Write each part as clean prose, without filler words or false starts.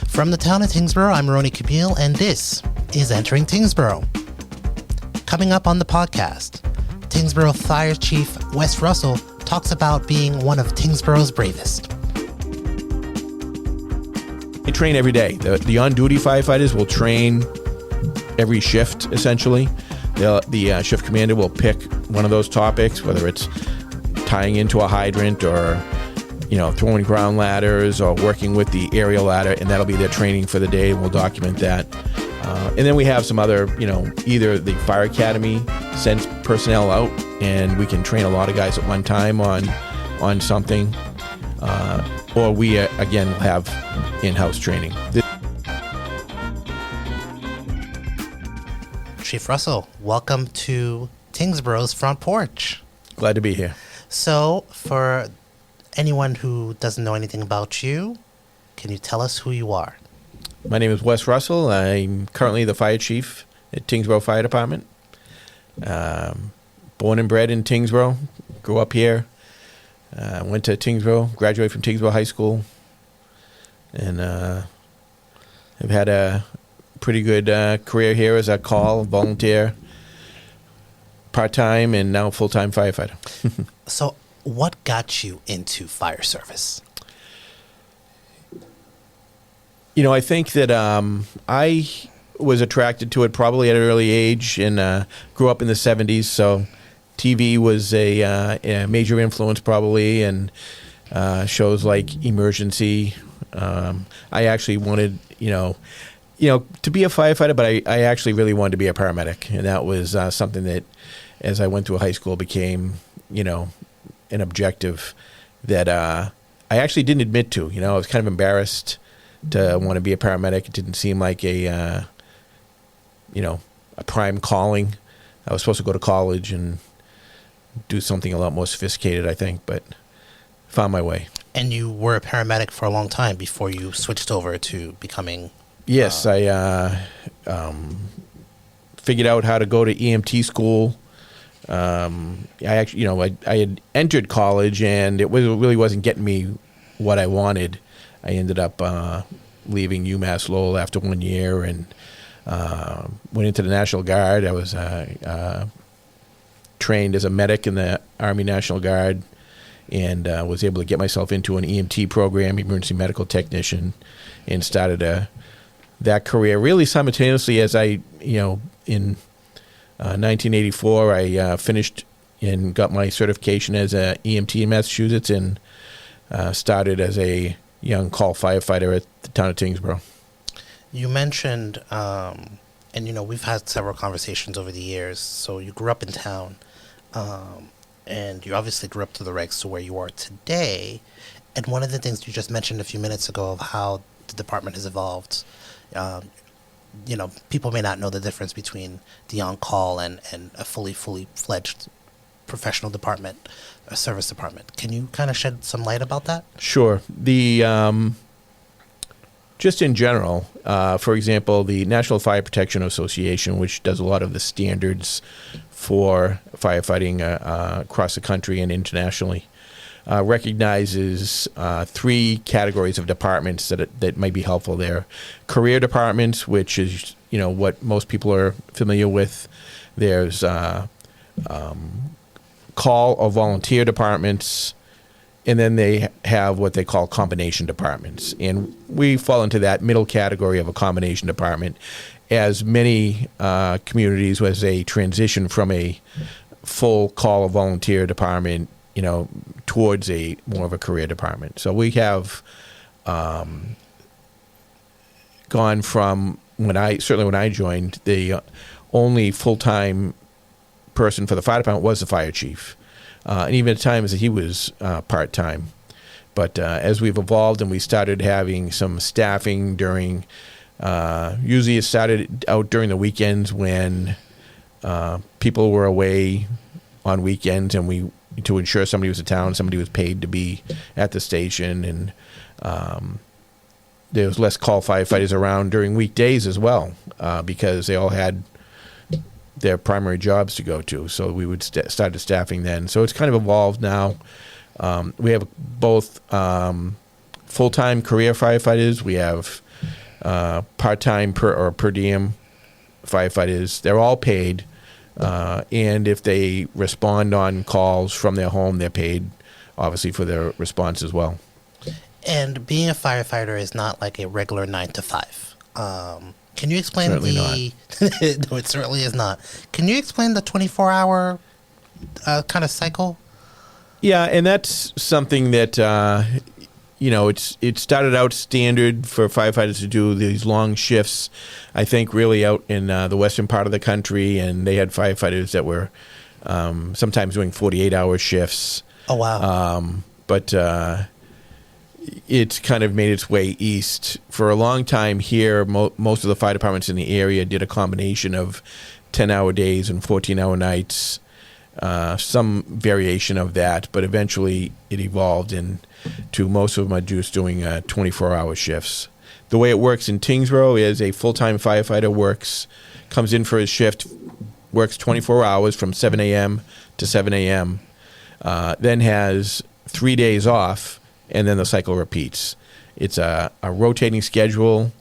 From the town of Tyngsborough, I'm Roni Kapil, and this is Entering Tyngsborough. Coming up on the podcast, Tyngsborough Fire Chief Wes Russell talks about being one of Tyngsborough's bravest. They train every day. The on-duty firefighters will train every shift, essentially. The shift commander will pick one of those topics, whether it's tying into a hydrant or throwing ground ladders or working with the aerial ladder, and that'll be their training for the day, and we'll document that. And then we have some other, either the fire academy sends personnel out, and we can train a lot of guys at one time on something, or we, again, will have in-house training. Chief Russell, welcome to Tyngsborough's Front Porch. Glad to be here. So, for anyone who doesn't know anything about you, can you tell us who you are? My name is Wes Russell. I'm currently the fire chief at Tyngsborough Fire Department. Born and bred in Tyngsborough. Grew up here. Went to Tyngsborough, graduated from Tyngsborough High School, and have had a pretty good career here as a call, volunteer, part-time, and now full-time firefighter. So what got you into fire service? I think that I was attracted to it probably at an early age, and grew up in the 70s, so TV was a major influence probably, and shows like Emergency. I actually wanted, to be a firefighter, but I actually really wanted to be a paramedic, and that was something that, as I went through high school, became, an objective that I actually didn't admit to. I was kind of embarrassed to want to be a paramedic. It didn't seem like a prime calling. I was supposed to go to college and do something a lot more sophisticated, I think, but found my way. And you were a paramedic for a long time before you switched over to becoming... Yes, I figured out how to go to EMT school. I had entered college, and it really wasn't getting me what I wanted. I ended up leaving UMass Lowell after 1 year, and went into the National Guard. I was trained as a medic in the Army National Guard, and was able to get myself into an EMT program, emergency medical technician, and started that career really simultaneously as I, in 1984, I finished and got my certification as an EMT in Massachusetts, and started as a young call firefighter at the town of Tyngsborough. You mentioned, and we've had several conversations over the years, so you grew up in town, and you obviously grew up to the regs to where you are today, and one of the things you just mentioned a few minutes ago of how the department has evolved, people may not know the difference between the on-call and a fully fledged professional department, a service department. Can you kind of shed some light about that? Sure. The just in general, for example, the National Fire Protection Association, which does a lot of the standards for firefighting across the country and internationally, recognizes three categories of departments that might be helpful there. Career departments, which is what most people are familiar with. There's call or volunteer departments, and then they have what they call combination departments. And we fall into that middle category of a combination department, as many communities, as they transition from a full call or volunteer department, towards a more of a career department. So we have gone from when I joined, the only full-time person for the fire department was the fire chief, and even at times he was part-time. But as we've evolved and we started having some staffing during, usually it started out during the weekends when people were away on weekends, and to ensure somebody was in town, somebody was paid to be at the station, and there was less call firefighters around during weekdays as well, because they all had their primary jobs to go to. So we would start staffing then. So it's kind of evolved now. We have both full-time career firefighters. We have part-time per diem firefighters. They're all paid. And if they respond on calls from their home, they're paid, obviously, for their response as well. And being a firefighter is not like a regular 9 to 5. Can you explain Certainly No, it certainly is not. Can you explain the 24-hour kind of cycle? Yeah, and that's something that it started out standard for firefighters to do these long shifts. I think really out in the western part of the country, and they had firefighters that were sometimes doing 48-hour shifts. Oh wow! But it's kind of made its way east. For a long time here, most of the fire departments in the area did a combination of 10-hour days and 14-hour nights. Some variation of that, but eventually it evolved into most of them are just doing 24-hour shifts. The way it works in Tyngsborough is a full-time firefighter comes in for his shift, works 24 hours from 7 a.m. to 7 a.m., then has 3 days off, and then the cycle repeats. It's a rotating schedule.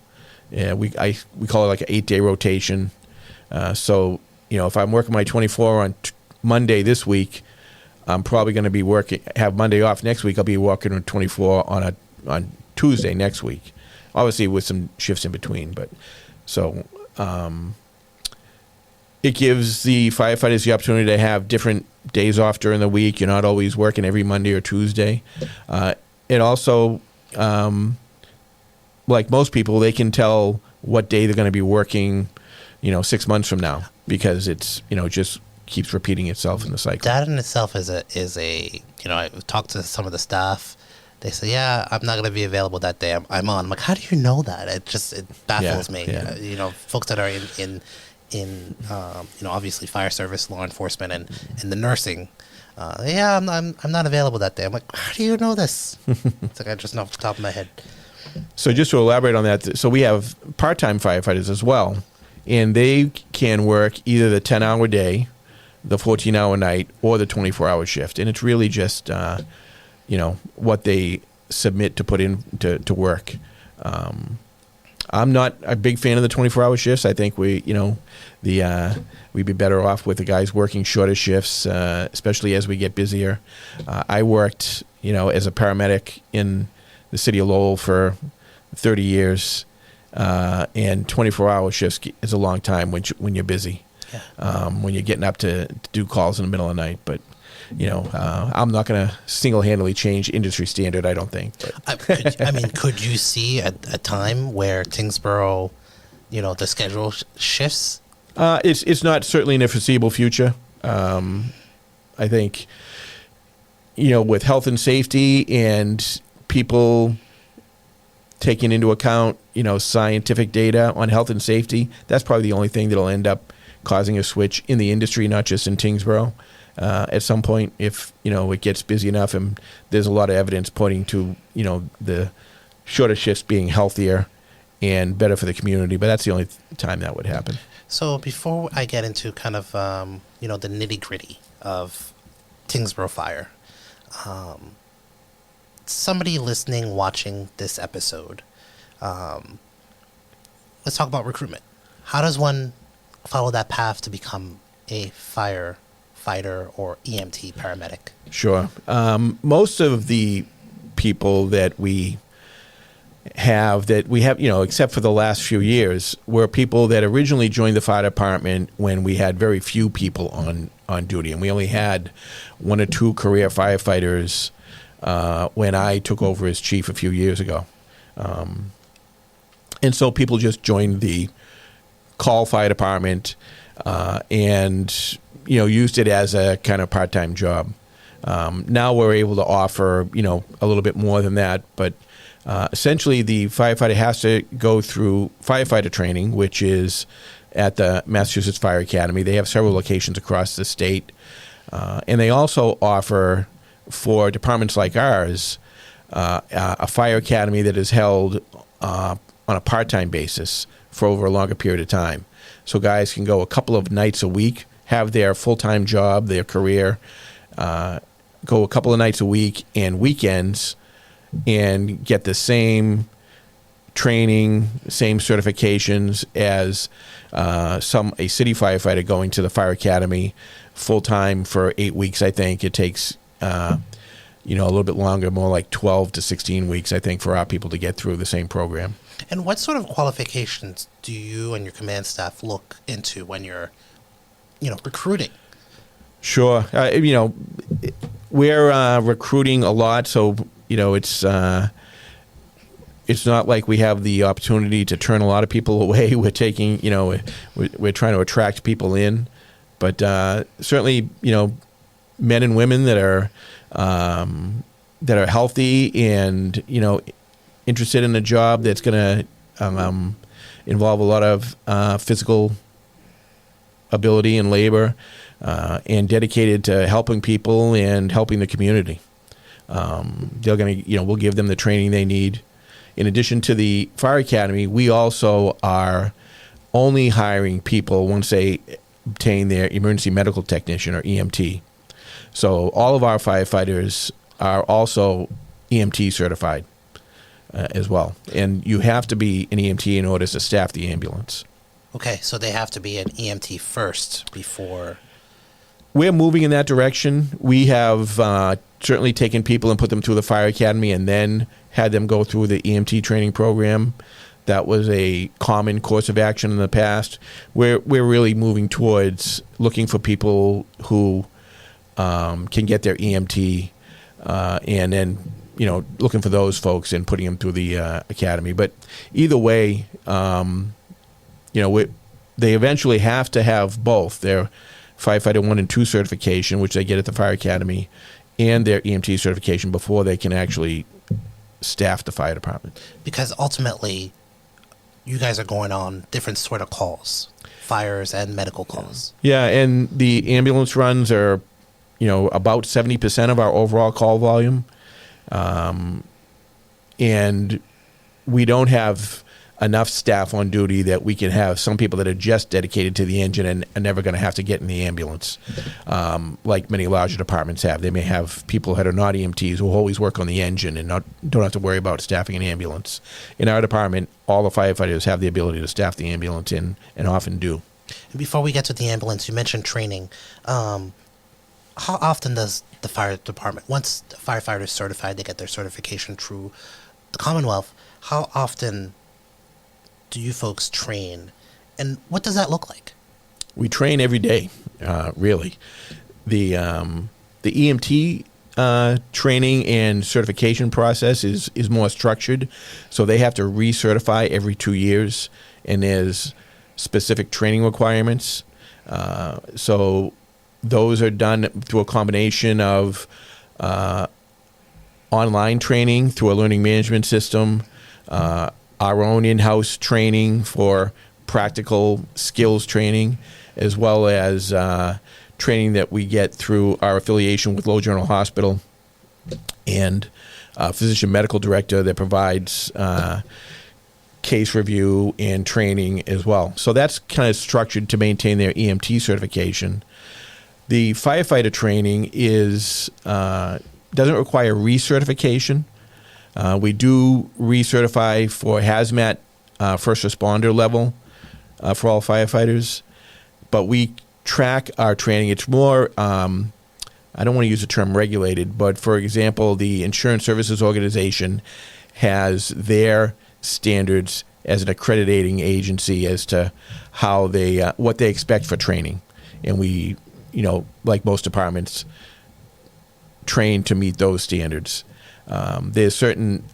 We call it like an 8-day rotation. So if I'm working my 24 on Monday this week, I'm probably going to be have Monday off next week. I'll be working on 24 on Tuesday next week, obviously with some shifts in between. But so it gives the firefighters the opportunity to have different days off during the week. You're not always working every Monday or Tuesday. It also, like most people, they can tell what day they're going to be working, 6 months from now, because it's just keeps repeating itself in the cycle. That in itself is a I've talked to some of the staff. They say, yeah, I'm not going to be available that day. I'm on. I'm like, how do you know that? It baffles me. Yeah. Folks that are in obviously fire service, law enforcement, and the nursing. I'm not available that day. I'm like, how do you know this? It's like I just know off the top of my head. So just to elaborate on that, so we have part-time firefighters as well, and they can work either the 10-hour day, the 14-hour night, or the 24-hour shift, and it's really just what they submit to put in to work. I'm not a big fan of the 24-hour shifts. I think we'd be better off with the guys working shorter shifts, especially as we get busier. I worked as a paramedic in the city of Lowell for 30 years, and 24-hour shifts is a long time when you're busy. Yeah. When you're getting up to do calls in the middle of the night. But, I'm not going to single-handedly change industry standard, I don't think. Could you see a time where Tyngsborough, the schedule shifts? It's not certainly in the foreseeable future. I think, with health and safety and people taking into account, scientific data on health and safety, that's probably the only thing that'll end up causing a switch in the industry, not just in Tyngsborough. At some point, if it gets busy enough, and there's a lot of evidence pointing to the shorter shifts being healthier and better for the community, but that's the only time that would happen. So before I get into kind of the nitty gritty of Tyngsborough Fire, somebody listening, watching this episode, let's talk about recruitment. How does one follow that path to become a firefighter or EMT paramedic? Sure. Most of the people that we have, except for the last few years, were people that originally joined the fire department when we had very few people on duty, and we only had 1 or 2 career firefighters when I took over as chief a few years ago. And so people just joined the call fire department and used it as a kind of part-time job. Now we're able to offer a little bit more than that, but essentially the firefighter has to go through firefighter training, which is at the Massachusetts Fire Academy. They have several locations across the state, and they also offer, for departments like ours, a fire academy that is held on a part-time basis for over a longer period of time. So guys can go a couple of nights a week, have their full-time job, their career, go a couple of nights a week and weekends, and get the same training, same certifications as a city firefighter going to the fire academy full time for 8 weeks. I think it takes a little bit longer, more like 12 to 16 weeks, I think, for our people to get through the same program. And what sort of qualifications do you and your command staff look into when you're, recruiting? Sure. We're recruiting a lot, so, it's not like we have the opportunity to turn a lot of people away. We're taking, we're trying to attract people in. But certainly, men and women that are healthy and, interested in a job that's going to involve a lot of physical ability and labor, and dedicated to helping people and helping the community. We'll give them the training they need. In addition to the fire academy, we also are only hiring people once they obtain their emergency medical technician or EMT. So all of our firefighters are also EMT certified as well. And you have to be an EMT in order to staff the ambulance. Okay, so they have to be an EMT first before... We're moving in that direction. We have certainly taken people and put them through the fire academy and then had them go through the EMT training program. That was a common course of action in the past. We're really moving towards looking for people who can get their EMT and then, looking for those folks and putting them through the academy. But either way, they eventually have to have both their firefighter 1 and 2 certification, which they get at the fire academy, and their EMT certification before they can actually staff the fire department. Because ultimately, you guys are going on different sort of calls, fires and medical calls. Yeah, and the ambulance runs are, about 70% of our overall call volume. And we don't have enough staff on duty that we can have some people that are just dedicated to the engine and are never going to have to get in the ambulance, like many larger departments have. They may have people that are not EMTs who always work on the engine and don't have to worry about staffing an ambulance. In our department, all the firefighters have the ability to staff the ambulance and often do. Before we get to the ambulance, you mentioned training. How often does the fire department, once the firefighter is certified, they get their certification through the Commonwealth, how often do you folks train, and what does that look like? We train every day, really. The EMT training and certification process is more structured, so they have to recertify every 2 years, and there's specific training requirements. So those are done through a combination of online training through a learning management system, our own in-house training for practical skills training, as well as training that we get through our affiliation with Lowell General Hospital and a physician medical director that provides case review and training as well. So that's kind of structured to maintain their EMT certification. The firefighter training doesn't require recertification. We do recertify for hazmat first responder level for all firefighters, but we track our training. It's more, I don't want to use the term regulated, but for example, the Insurance Services Organization has their standards as an accrediting agency as to how they, what they expect for training. And we, like most departments, train to meet those standards. There's certain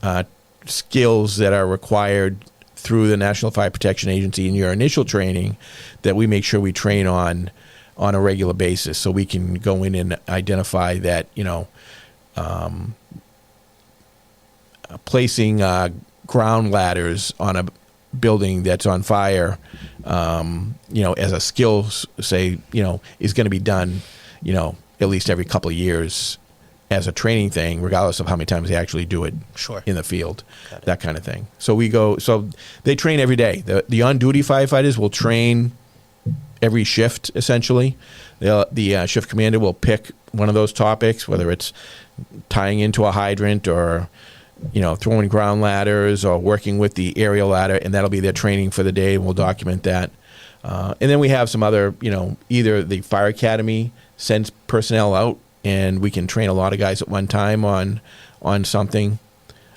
skills that are required through the National Fire Protection Agency in your initial training that we make sure we train on a regular basis, so we can go in and identify that, placing ground ladders on a building that's on fire, as a skill, say, is going to be done, at least every couple of years as a training thing, regardless of how many times they actually do it in the field, that kind of thing. So they train every day. The on-duty firefighters will train every shift, essentially. The shift commander will pick one of those topics, whether it's tying into a hydrant or, throwing ground ladders or working with the aerial ladder, and that'll be their training for the day, and we'll document that. And then we have some other, either the fire academy sends personnel out, and we can train a lot of guys at one time on something,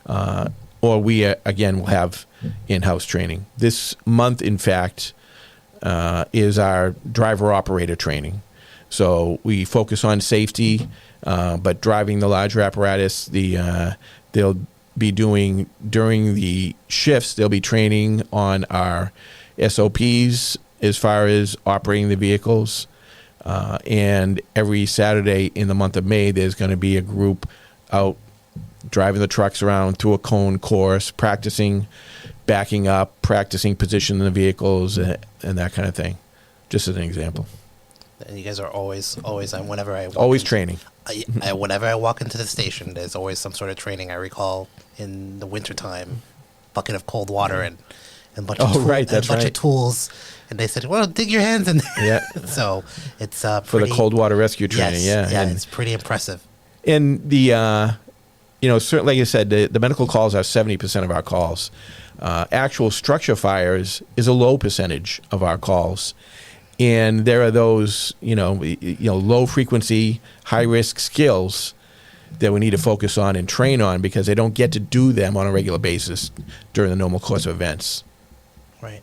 or we again will have in-house training. This month, in fact, is our driver operator training. So we focus on safety, but driving the larger apparatus, they'll be doing during the shifts. They'll be training on our SOPs as far as operating the vehicles. And every Saturday in the month of May, there's going to be a group out driving the trucks around through a cone course, practicing backing up, practicing position in the vehicles, and that kind of thing, just as an example. And you guys are always on whenever I walk always training. Whenever I walk into the station, there's always some sort of training. I recall in the wintertime, bucket of cold water and a bunch of tools. And they said, well, dig your hands in there. Yeah. So it's for the cold water rescue training. Yes, yeah. Yeah, it's pretty impressive. And the, certainly, like you said, the medical calls are 70% of our calls. Actual structure fires is a low percentage of our calls. And there are those, low frequency, high risk skills that we need to focus on and train on because they don't get to do them on a regular basis during the normal course of events. Right.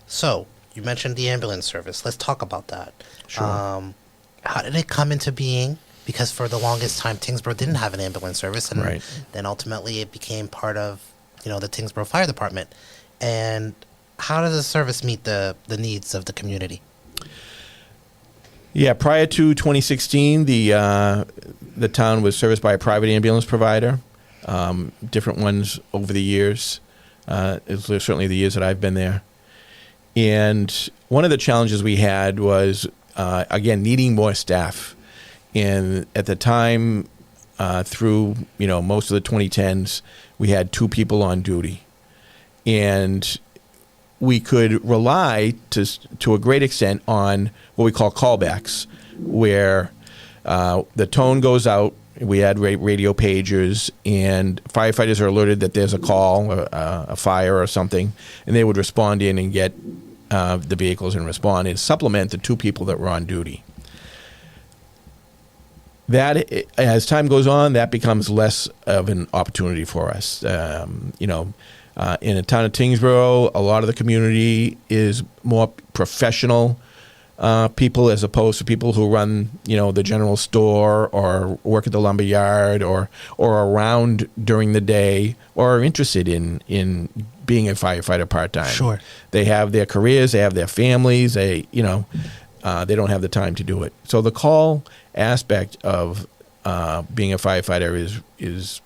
So you mentioned the ambulance service. Let's talk about that. Sure. How did it come into being? Because for the longest time, Tyngsborough didn't have an ambulance service, and then ultimately it became part of, the Tyngsborough Fire Department. And how does the service meet the needs of the community? Yeah, prior to 2016, the town was serviced by a private ambulance provider. Different ones over the years. It's certainly the years that I've been there. And one of the challenges we had was, again, needing more staff. And at the time, through most of the 2010s, we had 2 people on duty, and we could rely to a great extent on what we call callbacks, where the tone goes out. We had radio pagers, and firefighters are alerted that there's a call, or a fire or something, and they would respond in and get the vehicles and respond and supplement the 2 people that were on duty. That, as time goes on, that becomes less of an opportunity for us. In the town of Tyngsborough, a lot of the community is more professional people as opposed to people who run, the general store or work at the lumber yard or around during the day or are interested in being a firefighter part-time. Sure. They have their careers, they have their families, they don't have the time to do it. So the call aspect of being a firefighter is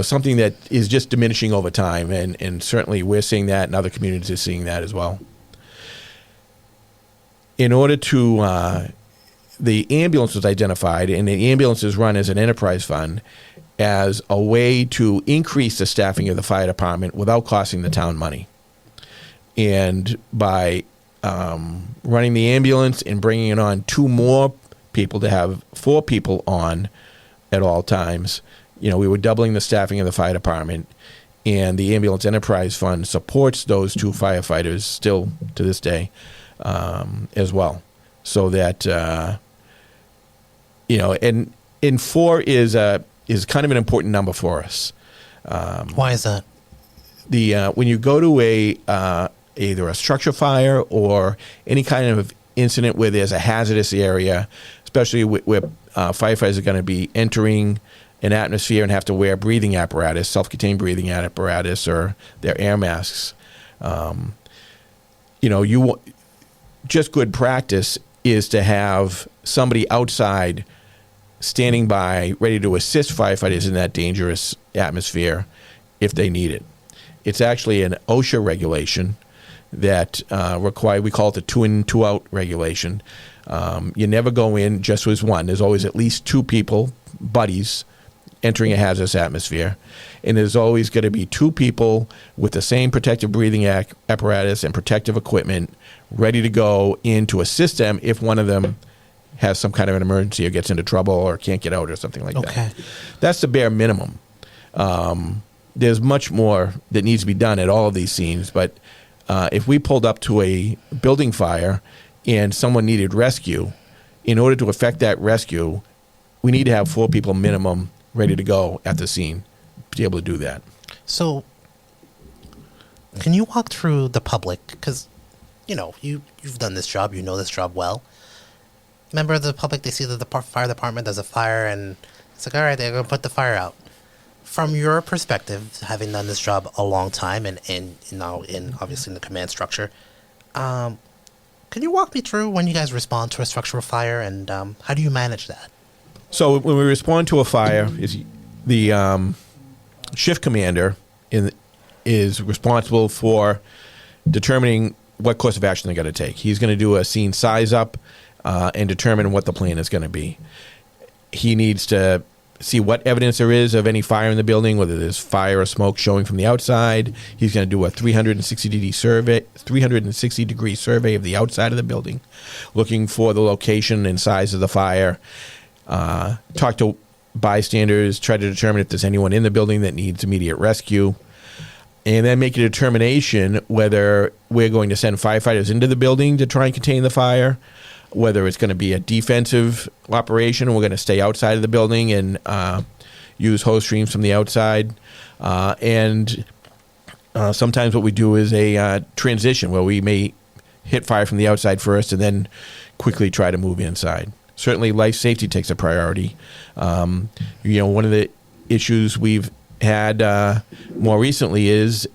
something that is just diminishing over time, and certainly we're seeing that, and other communities are seeing that as well. In order to, the ambulance was identified, and the ambulance is run as an enterprise fund as a way to increase the staffing of the fire department without costing the town money. And by running the ambulance and bringing it on 2 more people to have 4 people on at all times, we were doubling the staffing of the fire department, and the ambulance enterprise fund supports those 2 firefighters still to this day as well. So that and 4 is kind of an important number for us. Why is that? When you go to either a structure fire or any kind of incident where there's a hazardous area, especially where firefighters are going to be entering an atmosphere and have to wear breathing apparatus, self-contained breathing apparatus, or their air masks. Just good practice is to have somebody outside standing by, ready to assist firefighters in that dangerous atmosphere if they need it. It's actually an OSHA regulation that we call it the 2-in, 2-out regulation. You never go in just with one. There's always at least 2 people, buddies, entering a hazardous atmosphere. And there's always going to be 2 people with the same protective breathing apparatus and protective equipment ready to go in to assist them if one of them has some kind of an emergency or gets into trouble or can't get out or something like that. That's the bare minimum. There's much more that needs to be done at all of these scenes, but if we pulled up to a building fire and someone needed rescue, in order to effect that rescue, we need to have 4 people minimum ready to go at the scene to be able to do that. So, can you walk through the public? Because, you've done this job, you know this job well. Member of the public, they see that the fire department does a fire, and it's like, all right, they're going to put the fire out. From your perspective, having done this job a long time and now obviously in the command structure, can you walk me through when you guys respond to a structural fire, and how do you manage that? So when we respond to a fire, is the shift commander is responsible for determining what course of action they're going to take. He's going to do a scene size up and determine what the plan is going to be. He needs to see what evidence there is of any fire in the building, whether there's fire or smoke showing from the outside. He's going to do a 360-degree survey of the outside of the building, looking for the location and size of the fire. Talk to bystanders, try to determine if there's anyone in the building that needs immediate rescue, and then make a determination whether we're going to send firefighters into the building to try and contain the fire, whether it's going to be a defensive operation, we're going to stay outside of the building and use hose streams from the outside. And sometimes what we do is a transition where we may hit fire from the outside first and then quickly try to move inside. Certainly life safety takes a priority. One of the issues we've had more recently is,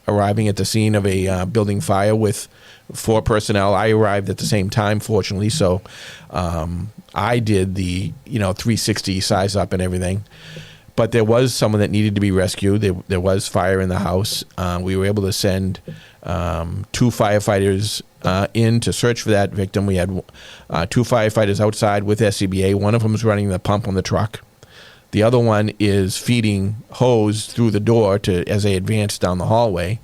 arriving at the scene of a building fire with 4 personnel. I arrived at the same time, fortunately, so I did the 360 size up and everything. But there was someone that needed to be rescued. There was fire in the house. We were able to send 2 firefighters in to search for that victim. We had 2 firefighters outside with SCBA. One of them is running the pump on the truck. The other one is feeding hose through the door as they advance down the hallway.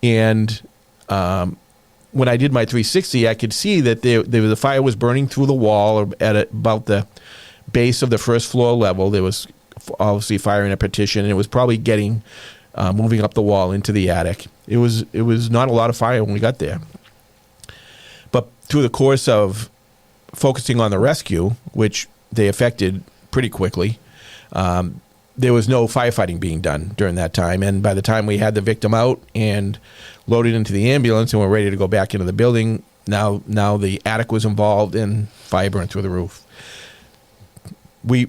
And when I did my 360, I could see that the fire was burning through the wall at about the base of the first floor level. There was obviously fire in a partition, and it was probably getting moving up the wall into the attic. It was not a lot of fire when we got there. But through the course of focusing on the rescue, which they effected pretty quickly, there was no firefighting being done during that time. And by the time we had the victim out and loaded into the ambulance and were ready to go back into the building, now the attic was involved and fire burned through the roof. We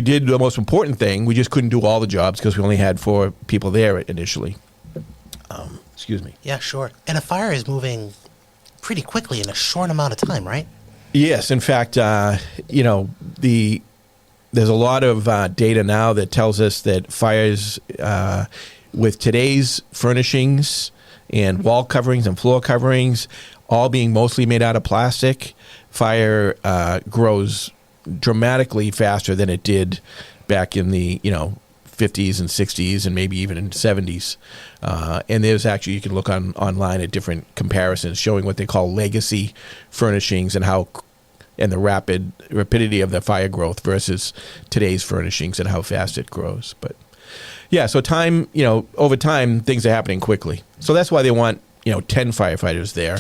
did the most important thing. We just couldn't do all the jobs because we only had 4 people there initially. Excuse me. Yeah, sure. And a fire is moving pretty quickly in a short amount of time, right? Yes. In fact, there's a lot of data now that tells us that fires with today's furnishings and wall coverings and floor coverings, all being mostly made out of plastic, fire grows dramatically faster than it did back in the 50s and 60s and maybe even in the 70s. And there's actually, you can look online at different comparisons showing what they call legacy furnishings and the rapidity of the fire growth versus today's furnishings and how fast it grows. But yeah, so time, over time, things are happening quickly. So that's why they want, 10 firefighters there.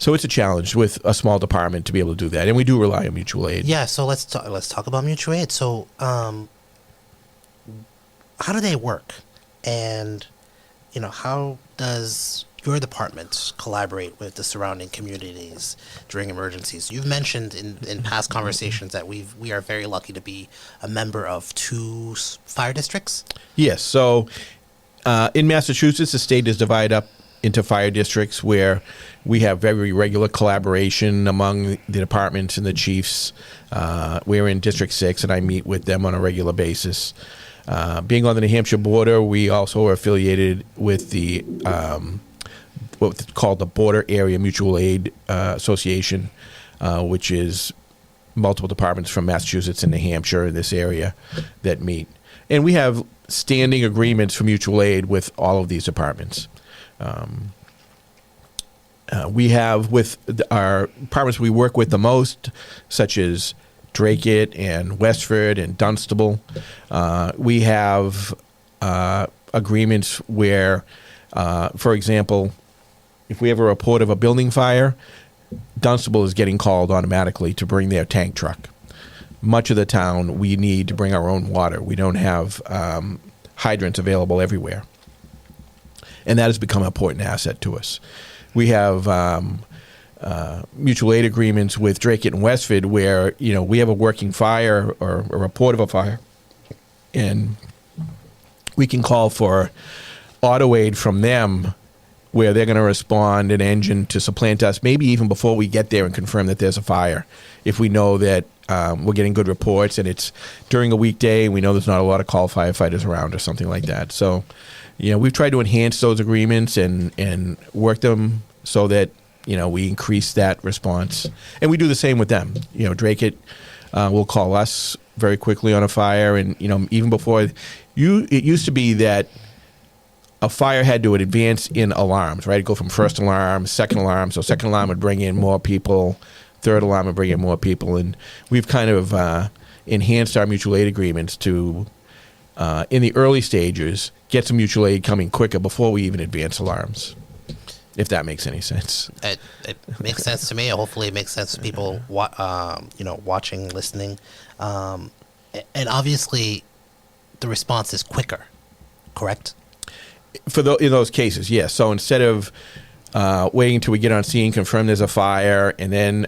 So it's a challenge with a small department to be able to do that, and we do rely on mutual aid. Yeah, so let's talk about mutual aid. So, how do they work, and how does your department collaborate with the surrounding communities during emergencies? You've mentioned in past conversations that we are very lucky to be a member of 2 fire districts. Yes. So in Massachusetts, the state is divided up into fire districts where we have very regular collaboration among the departments and the chiefs. We're in District 6, and I meet with them on a regular basis. Being on the New Hampshire border, we also are affiliated with the what's called the Border Area Mutual Aid Association, which is multiple departments from Massachusetts and New Hampshire in this area that meet. And we have standing agreements for mutual aid with all of these departments. We have with our departments we work with the most, such as Drake and Westford and Dunstable. We have agreements where, for example, if we have a report of a building fire, Dunstable is getting called automatically to bring their tank truck. Much of the town, we need to bring our own water. We don't have hydrants available everywhere. And that has become an important asset to us. We have mutual aid agreements with Drake and Westford where, we have a working fire or a report of a fire, and we can call for auto aid from them where they're going to respond an engine to supplant us, maybe even before we get there and confirm that there's a fire. If we know that we're getting good reports and it's during a weekday and we know there's not a lot of call firefighters around or something like that. So, we've tried to enhance those agreements and work them so that, we increase that response. And we do the same with them. Drake will call us very quickly on a fire. And, even before, it used to be that a fire had to advance in alarms, right? It'd go from first alarm, second alarm. So second alarm would bring in more people. Third alarm would bring in more people. And we've kind of enhanced our mutual aid agreements to, in the early stages, get some mutual aid coming quicker before we even advance alarms, if that makes any sense. It makes sense to me. Hopefully it makes sense to people watching, listening. And obviously the response is quicker, correct? In those cases, yes. So instead of waiting until we get on scene, confirm there's a fire, and then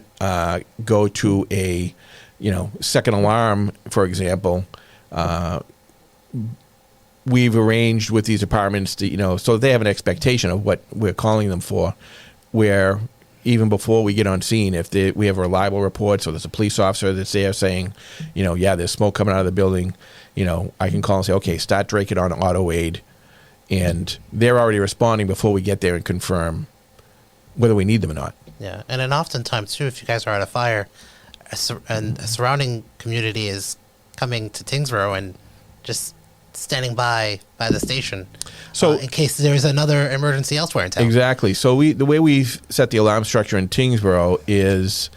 go to a second alarm, for example, we've arranged with these departments to so they have an expectation of what we're calling them for, where even before we get on scene, if we have a reliable report, so there's a police officer that's there saying, there's smoke coming out of the building, I can call and say, okay, start Drake on auto aid. And they're already responding before we get there and confirm whether we need them or not. Yeah, and then oftentimes, too, if you guys are at a fire and a surrounding community is coming to Tyngsborough and just standing by the station, so in case there's another emergency elsewhere in town. Exactly. So the way we've set the alarm structure in Tyngsborough is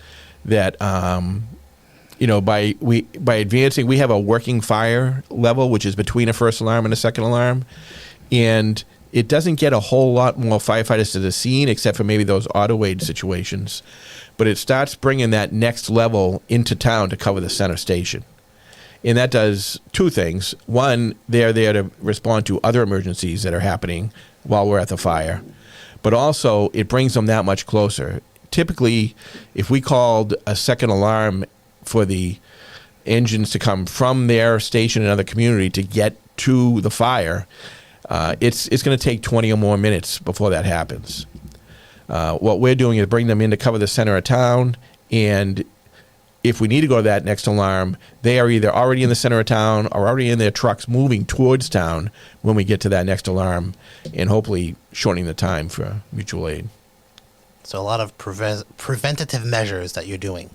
that by advancing, we have a working fire level, which is between a first alarm and a second alarm. And it doesn't get a whole lot more firefighters to the scene, except for maybe those auto aid situations. But it starts bringing that next level into town to cover the center station. And that does two things. One, they're there to respond to other emergencies that are happening while we're at the fire. But also, it brings them that much closer. Typically, if we called a second alarm for the engines to come from their station in another community to get to the fire, it's going to take 20 or more minutes before that happens. What we're doing is bring them in to cover the center of town, and if we need to go to that next alarm, they are either already in the center of town or already in their trucks moving towards town when we get to that next alarm, and hopefully shortening the time for mutual aid. So a lot of preventative measures that you're doing.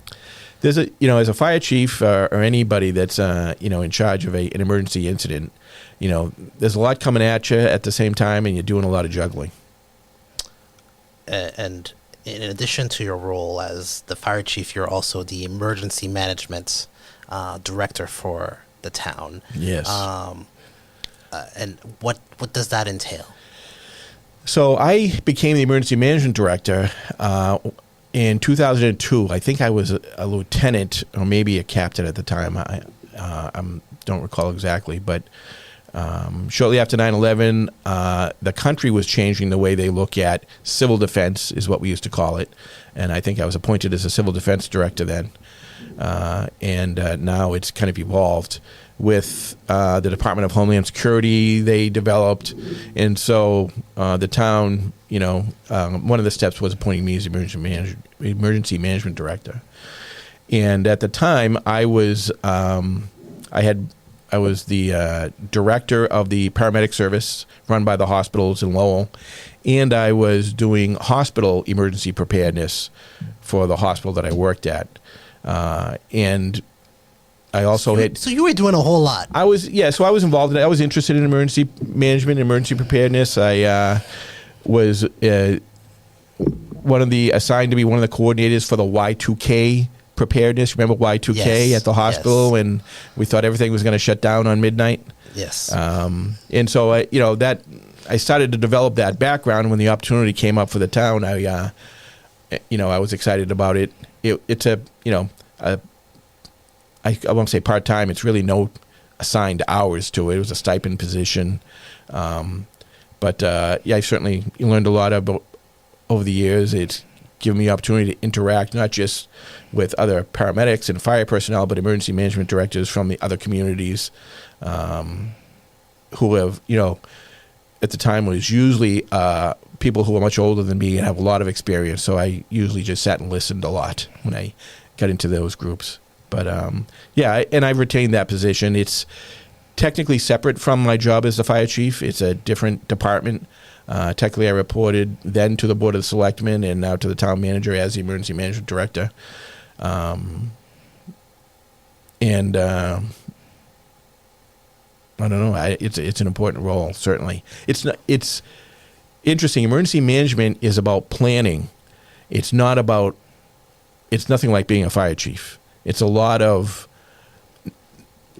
There's as a fire chief or anybody that's in charge of an emergency incident, there's a lot coming at you at the same time, and you're doing a lot of juggling. And in addition to your role as the fire chief, you're also the emergency management director for the town. Yes. And what does that entail? So I became the emergency management director in 2002. I think I was a lieutenant or maybe a captain at the time. I don't recall exactly, but shortly after 9/11, the country was changing the way they look at civil defense, is what we used to call it. And I think I was appointed as a civil defense director then. And now it's kind of evolved with the Department of Homeland Security they developed. And so the town, one of the steps was appointing me as emergency management director. And at the time, I was the director of the paramedic service run by the hospitals in Lowell, and I was doing hospital emergency preparedness for the hospital that I worked at. And I also So you were doing a whole lot. So I was involved in it. I was interested in emergency management, emergency preparedness. I was assigned to be one of the coordinators for the Y2K preparedness. Remember Y2K Yes, at the hospital, yes. and we thought everything was going to shut down on midnight. Yes. And so that I started to develop that background. When the opportunity came up for the town, I was excited about it. It's I won't say part time. It's really no assigned hours to it. It was a stipend position. But I certainly learned a lot about over the years. It's given me the opportunity to interact not just with other paramedics and fire personnel, but emergency management directors from the other communities who have, at the time was usually people who are much older than me and have a lot of experience. So I usually just sat and listened a lot when I got into those groups. But and I've retained that position. It's technically separate from my job as the fire chief. It's a different department. Technically, I reported then to the Board of Selectmen and now to the town manager as the emergency management director. I don't know. It's an important role, certainly. It's interesting. Emergency management is about planning. It's nothing like being a fire chief. It's a lot of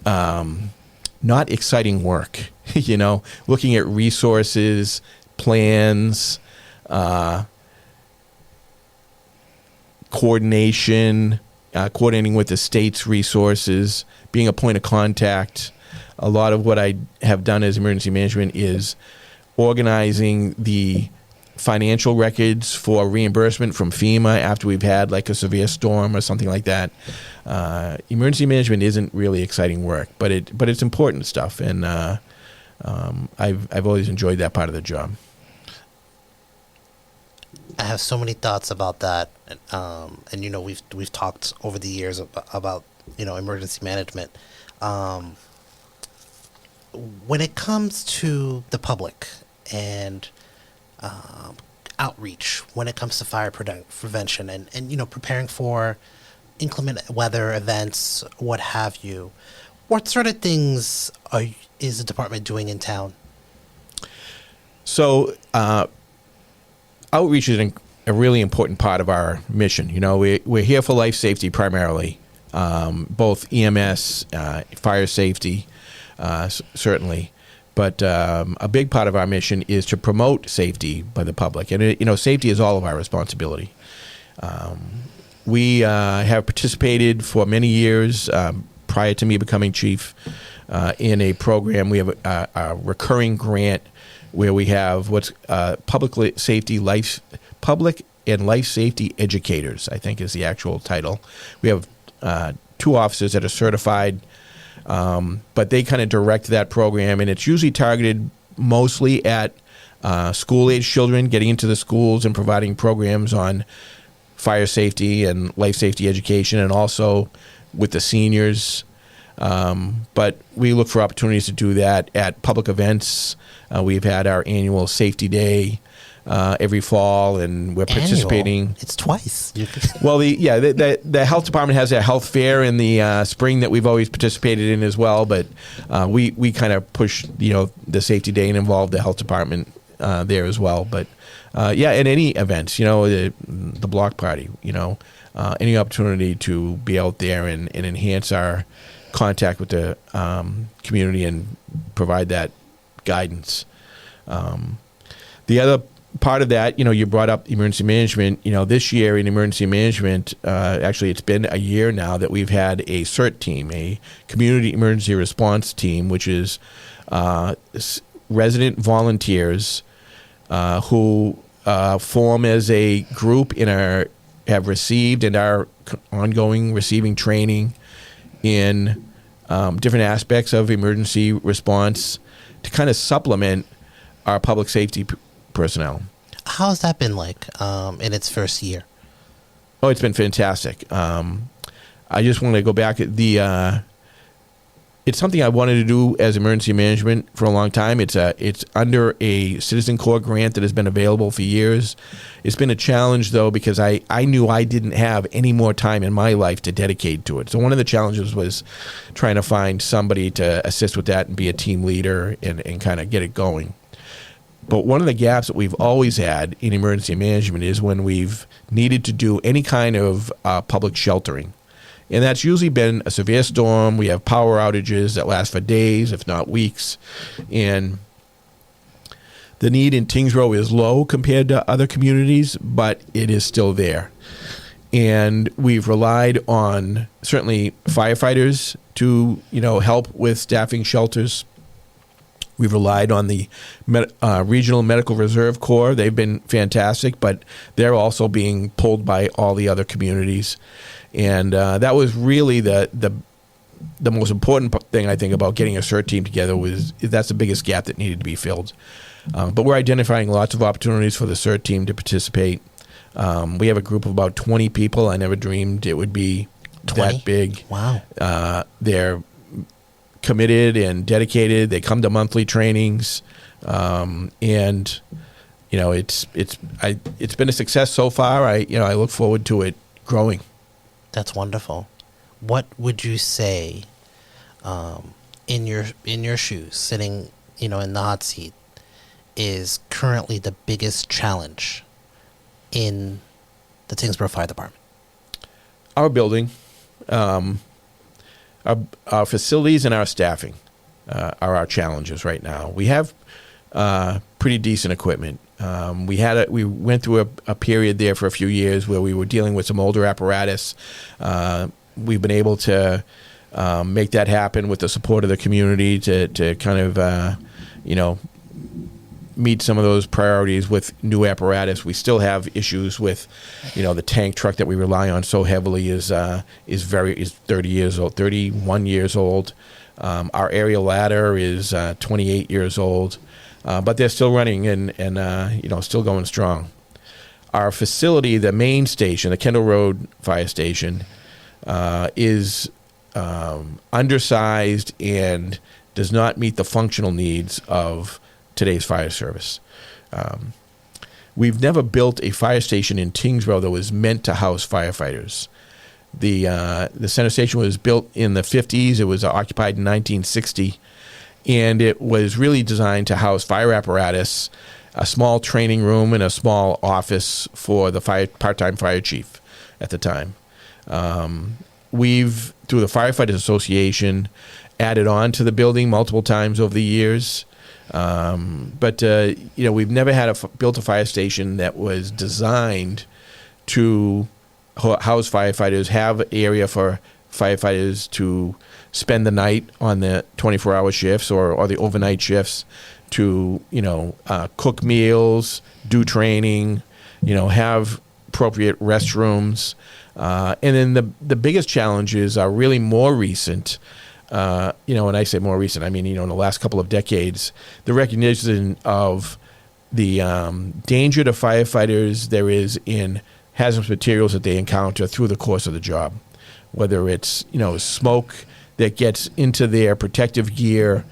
not exciting work, looking at resources, plans, coordinating with the state's resources, being a point of contact. A lot of what I have done as emergency management is organizing the financial records for reimbursement from FEMA after we've had like a severe storm or something like that. Emergency management isn't really exciting work, but it's important stuff, and I've always enjoyed that part of the job. I have so many thoughts about that, and we've talked over the years about emergency management. When it comes to the public and outreach, when it comes to fire prevention and preparing for inclement weather events, what have you, what sort of things is the department doing in town? So outreach is a really important part of our mission. We're here for life safety primarily, both EMS, fire safety, certainly. But a big part of our mission is to promote safety by the public. And, safety is all of our responsibility. We have participated for many years prior to me becoming chief in a program. We have a recurring grant where we have what's public and life safety educators, I think is the actual title. We have 2 officers that are certified, but they kind of direct that program, and it's usually targeted mostly at school-age children, getting into the schools and providing programs on fire safety and life safety education, and also with the seniors. But we look for opportunities to do that at public events. We've had our annual safety day every fall, and we're participating. It's twice. Well, the health department has a health fair in the spring that we've always participated in as well. But we kind of push the safety day and involve the health department there as well. But and any events, the block party, any opportunity to be out there and enhance our contact with the community and provide that guidance. The other part of that, you brought up emergency management. This year in emergency management, actually it's been a year now that we've had a CERT team, a community emergency response team, which is resident volunteers who form as a group have received and are ongoing receiving training in different aspects of emergency response to kind of supplement our public safety personnel. How has that been like in its first year? Oh, it's been fantastic. I just want to go back at it's something I wanted to do as emergency management for a long time. It's under a Citizen Corps grant that has been available for years. It's been a challenge, though, because I knew I didn't have any more time in my life to dedicate to it. So one of the challenges was trying to find somebody to assist with that and be a team leader and kind of get it going. But one of the gaps that we've always had in emergency management is when we've needed to do any kind of public sheltering. And that's usually been a severe storm. We have power outages that last for days, if not weeks. And the need in Tyngsborough is low compared to other communities, but it is still there. And we've relied on certainly firefighters to, help with staffing shelters. We've relied on the Regional Medical Reserve Corps. They've been fantastic, but they're also being pulled by all the other communities. And that was really the most important thing, I think, about getting a CERT team together was that's the biggest gap that needed to be filled. But we're identifying lots of opportunities for the CERT team to participate. We have a group of about 20 people. I never dreamed it would be that big. Wow. They're committed and dedicated. They come to monthly trainings, and it's been a success so far. I look forward to it growing. That's wonderful. What would you say, in your shoes, sitting in the hot seat, is currently the biggest challenge in the Tyngsborough Fire Department? Our building. Our facilities and our staffing are our challenges right now. We have pretty decent equipment. We went through a period there for a few years where we were dealing with some older apparatus. We've been able to make that happen with the support of the community to kind of meet some of those priorities with new apparatus. We still have issues with, the tank truck that we rely on so heavily is 30 years old, 31 years old. Our aerial ladder is 28 years old, but they're still running and still going strong. Our facility, the main station, the Kendall Road Fire Station, is undersized and does not meet the functional needs of today's fire service. We've never built a fire station in Tyngsborough that was meant to house firefighters. The center station was built in the 50s. It was occupied in 1960, and it was really designed to house fire apparatus, a small training room, and a small office for the part-time fire chief at the time. We've, through the Firefighters Association, added on to the building multiple times over the years. But we've never had built a fire station that was designed to house firefighters, have area for firefighters to spend the night on the 24-hour shifts or the overnight shifts, to cook meals, do training, have appropriate restrooms, and then the biggest challenges are really more recent. When I say more recent, I mean, in the last couple of decades, the recognition of the danger to firefighters there is in hazardous materials that they encounter through the course of the job, whether it's, smoke that gets into their protective gear,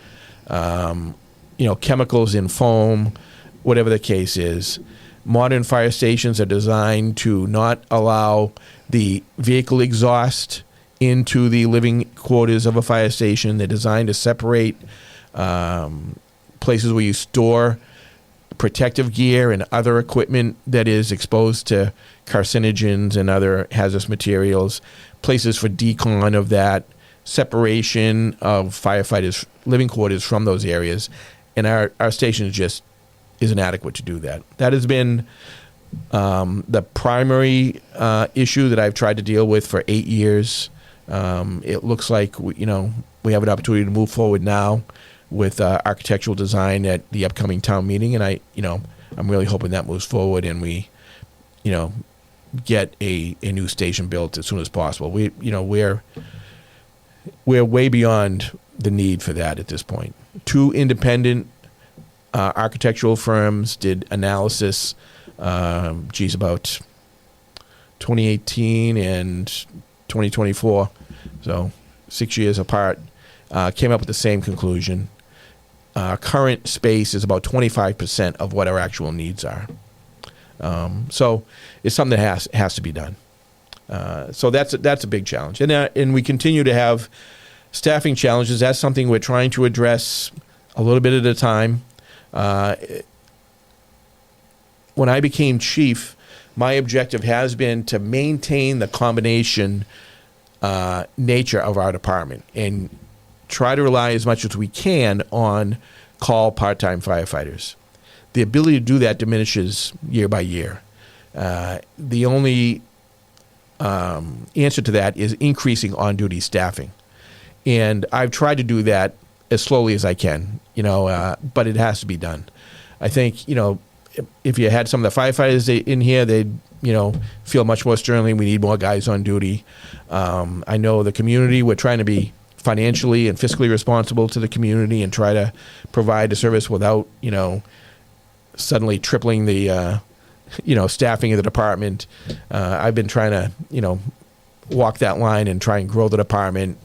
chemicals in foam, whatever the case is. Modern fire stations are designed to not allow the vehicle exhaust into the living quarters of a fire station. They're designed to separate places where you store protective gear and other equipment that is exposed to carcinogens and other hazardous materials, places for decon of that, separation of firefighters' living quarters from those areas. And our station just isn't adequate to do that. That has been the primary issue that I've tried to deal with for 8 years. It looks like we have an opportunity to move forward now with architectural design at the upcoming town meeting, and I'm really hoping that moves forward and we get a new station built as soon as possible. We're way beyond the need for that at this point. 2 independent architectural firms did analysis about 2018 and 2024, so 6 years apart, came up with the same conclusion. Current space is about 25% of what our actual needs are. So it's something that has to be done. So that's a big challenge. And we continue to have staffing challenges. That's something we're trying to address a little bit at a time. When I became chief, my objective has been to maintain the combination nature of our department and try to rely as much as we can on call part-time firefighters. The ability to do that diminishes year by year. The only answer to that is increasing on-duty staffing. And I've tried to do that as slowly as I can, but it has to be done. I think, if you had some of the firefighters in here, they'd, feel much more sternly, we need more guys on duty. I know the community, we're trying to be financially and fiscally responsible to the community and try to provide a service without, suddenly tripling the, staffing of the department. I've been trying to, walk that line and try and grow the department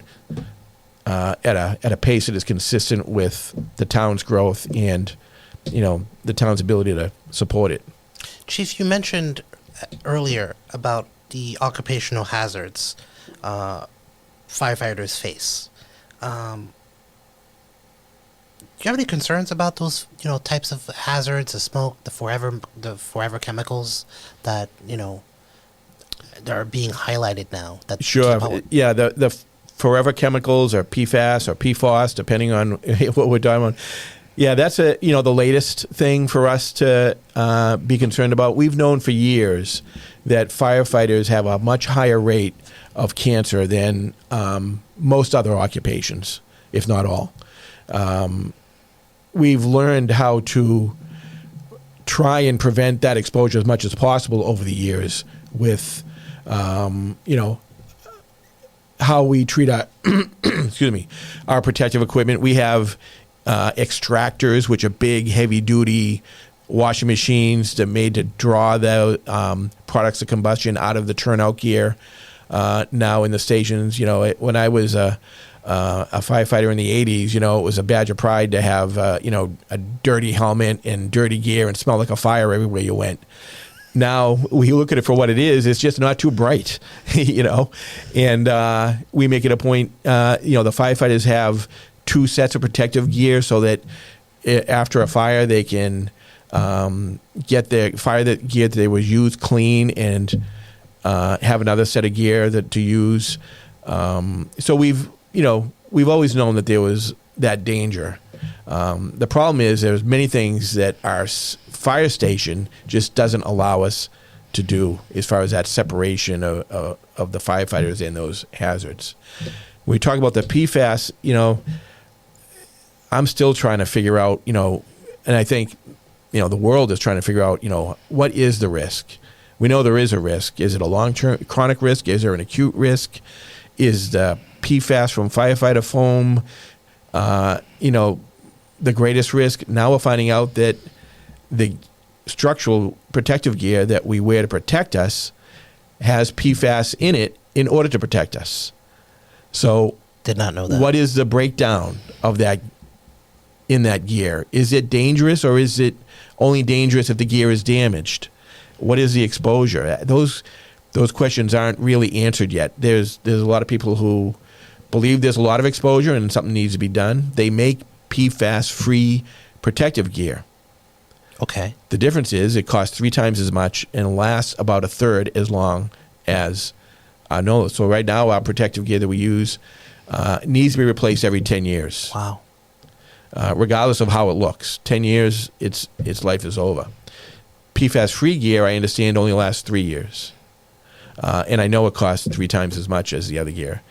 at a pace that is consistent with the town's growth and, the town's ability to support it. Chief, you mentioned earlier about the occupational hazards firefighters face. Do you have any concerns about those, types of hazards, the smoke, the forever chemicals that, that are being highlighted now? That Sure. Yeah, the forever chemicals or PFAS or PFOS, depending on what we're talking about. Yeah, that's the latest thing for us to be concerned about. We've known for years that firefighters have a much higher rate of cancer than most other occupations, if not all. We've learned how to try and prevent that exposure as much as possible over the years with, how we treat our, our protective equipment. We have extractors, which are big, heavy-duty washing machines that are made to draw the products of combustion out of the turnout gear. Now in the stations, when I was a firefighter in the 80s, it was a badge of pride to have, a dirty helmet and dirty gear and smell like a fire everywhere you went. Now we look at it for what it is. It's just not too bright, and we make it a point, the firefighters have 2 sets of protective gear so that after a fire they can get their gear that they was used clean and have another set of gear to use. So we've always known that there was that danger. The problem is there's many things that our fire station just doesn't allow us to do as far as that separation of the firefighters and those hazards. When we talk about the PFAS, I'm still trying to figure out, and I think, the world is trying to figure out, what is the risk? We know there is a risk. Is it a long-term chronic risk? Is there an acute risk? Is the PFAS from firefighter foam, the greatest risk? Now we're finding out that the structural protective gear that we wear to protect us has PFAS in it in order to protect us. So did not know that. What is the breakdown of that in that gear? Is it dangerous, or is it only dangerous if the gear is damaged? What is the exposure? Those questions aren't really answered yet. There's a lot of people who believe there's a lot of exposure and something needs to be done. They make PFAS-free protective gear. Okay. The difference is it costs 3 times as much and lasts about a third as long as NOLA. So right now our protective gear that we use needs to be replaced every 10 years. Wow. Regardless of how it looks. 10 years, its life is over. PFAS-free gear, I understand, only lasts 3 years. And I know it costs 3 times as much as the other gear.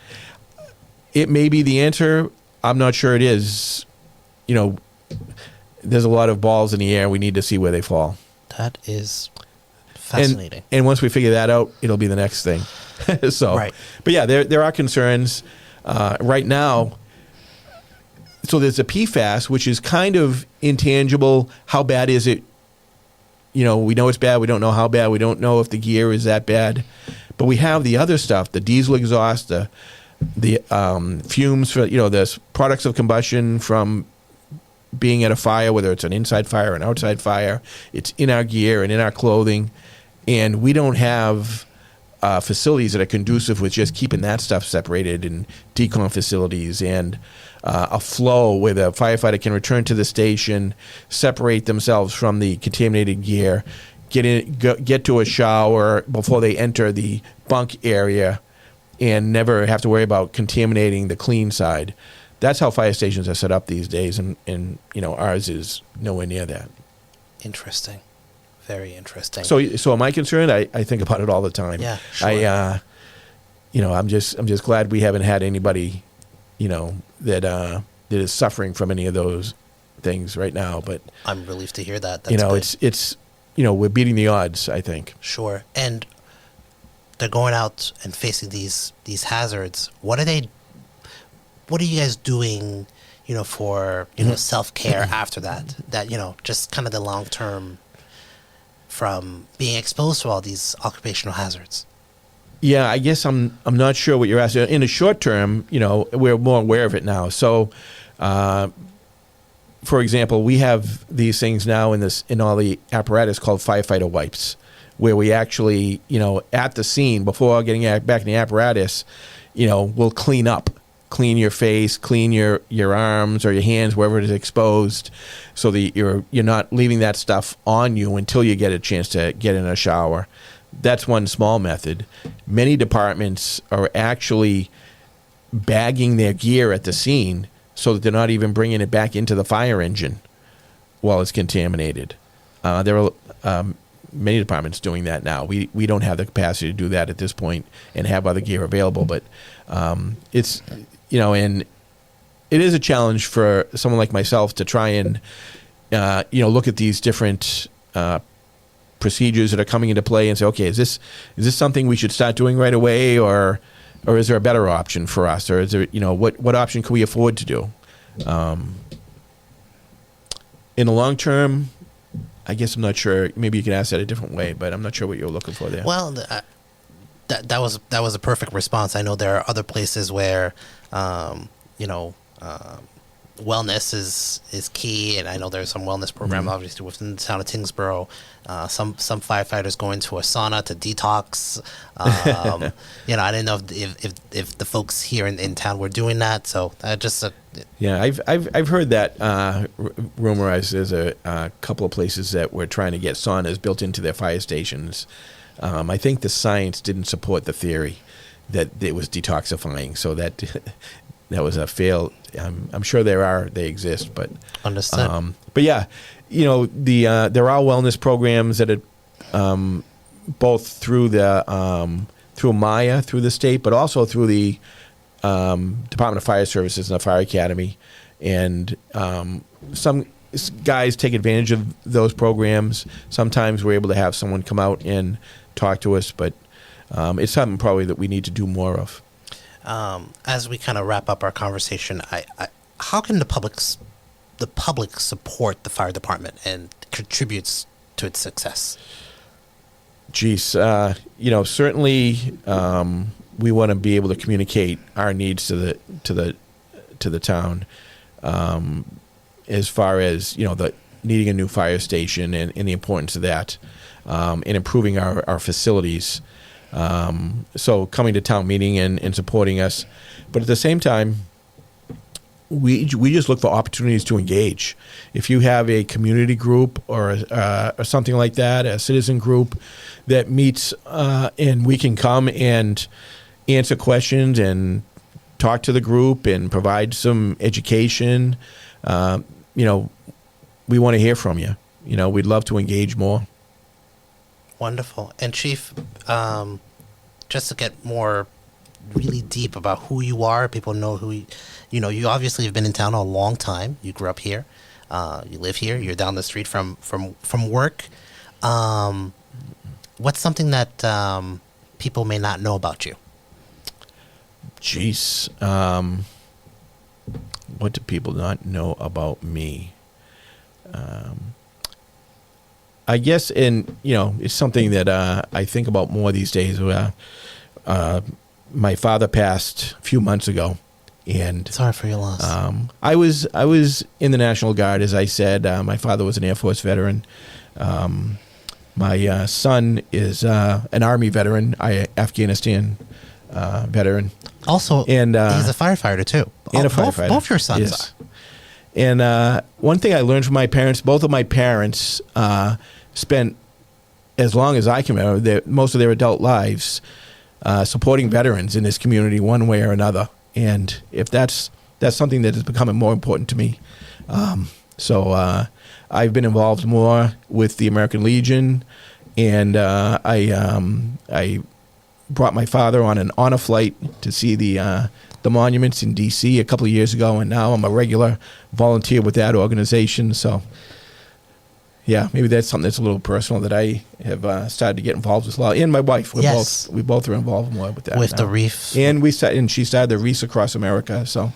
It may be the answer. I'm not sure it is. There's a lot of balls in the air. We need to see where they fall. That is fascinating. And once we figure that out, it'll be the next thing. So, right. But yeah, there are concerns right now. So there's a PFAS, which is kind of intangible. How bad is it? We know it's bad. We don't know how bad. We don't know if the gear is that bad. But we have the other stuff, the diesel exhaust, the fumes for, the products of combustion from being at a fire, whether it's an inside fire or an outside fire. It's in our gear and in our clothing. And we don't have facilities that are conducive with just keeping that stuff separated, and decon facilities and a flow where the firefighter can return to the station, separate themselves from the contaminated gear, get to a shower before they enter the bunk area, and never have to worry about contaminating the clean side. That's how fire stations are set up these days, and ours is nowhere near that. Interesting. Very interesting. So am I concerned? I think about it all the time. Yeah, sure. I'm just glad we haven't had anybody, that is suffering from any of those things right now. But I'm relieved to hear that. That's good. it's we're beating the odds, I think. Sure. And they're going out and facing these hazards. What are you guys doing, for, self-care after that? That, just kind of the long term from being exposed to all these occupational hazards. Yeah, I guess I'm not sure what you're asking. In the short term, we're more aware of it now. So, for example, we have these things now in all the apparatus called firefighter wipes, where we actually, at the scene before getting back in the apparatus, we'll clean your face, clean your arms or your hands wherever it is exposed, so that you're not leaving that stuff on you until you get a chance to get in a shower. That's one small method. Many departments are actually bagging their gear at the scene so that they're not even bringing it back into the fire engine while it's contaminated. There are many departments doing that now. We don't have the capacity to do that at this point and have other gear available, but it's, and it is a challenge for someone like myself to try and, look at these different procedures that are coming into play and say, okay, is this something we should start doing right away, or is there a better option for us, or is there, what option can we afford to do? In the long term, I guess I'm not sure. Maybe you can ask that a different way, but I'm not sure what you're looking for there. Well, that was a perfect response. I know there are other places where, wellness is key, and I know there's some wellness program obviously within the town of Tyngsborough. Some firefighters go into a sauna to detox. I didn't know if the folks here in town were doing that. So I just I've heard that rumor. There's a couple of places that were trying to get saunas built into their fire stations. I think the science didn't support the theory that it was detoxifying, so that was a fail. I'm sure they exist, but understood. But yeah, there are wellness programs that are both through through Maya, through the state, but also through the Department of Fire Services and the Fire Academy, and some guys take advantage of those programs. Sometimes we're able to have someone come out and talk to us, but it's something probably that we need to do more of. As we kind of wrap up our conversation, how can the public support the fire department and contributes to its success? Geez, certainly we want to be able to communicate our needs to the town, as far as the needing a new fire station and the importance of that, and improving our facilities. So coming to town meeting and supporting us, but at the same time, we just look for opportunities to engage. If you have a community group or something like that, a citizen group that meets, and we can come and answer questions and talk to the group and provide some education, we want to hear from you. We'd love to engage more. Wonderful. And Chief, just to get more really deep about who you are, people know who you obviously have been in town a long time. You grew up here, you live here, you're down the street from work. What's something that people may not know about you? Jeez, what do people not know about me? I guess, it's something that I think about more these days. My father passed a few months ago, and sorry for your loss. I was in the National Guard, as I said. My father was an Air Force veteran. My son is an Army veteran, Afghanistan veteran. Also, and he's a firefighter too. And a firefighter. Both your sons yes. are. And one thing I learned from my parents, both of my parents spent, as long as I can remember, most of their adult lives supporting veterans in this community one way or another. And if that's something that is becoming more important to me. So I've been involved more with the American Legion, and I brought my father on an honor flight to see the monuments in D.C. a couple of years ago, and now I'm a regular volunteer with that organization. So, yeah, maybe that's something that's a little personal that I have started to get involved with a lot. And my wife, we both are involved more with that with now. the reef, and she started the Reefs Across America. So,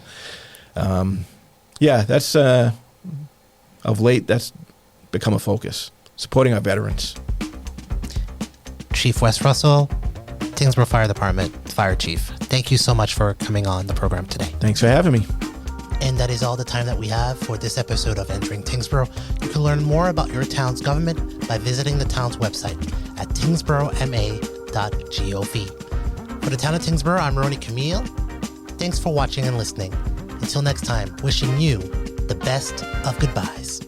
yeah, that's of late that's become a focus, supporting our veterans. Chief Wes Russell, Tyngsborough Fire Department Fire Chief. Thank you so much for coming on the program today. Thanks for having me. And that is all the time that we have for this episode of Entering Tyngsborough. You can learn more about your town's government by visiting the town's website at tyngsboroughma.gov. For the town of Tyngsborough, I'm Ronnie Camille. Thanks for watching and listening. Until next time, wishing you the best of goodbyes.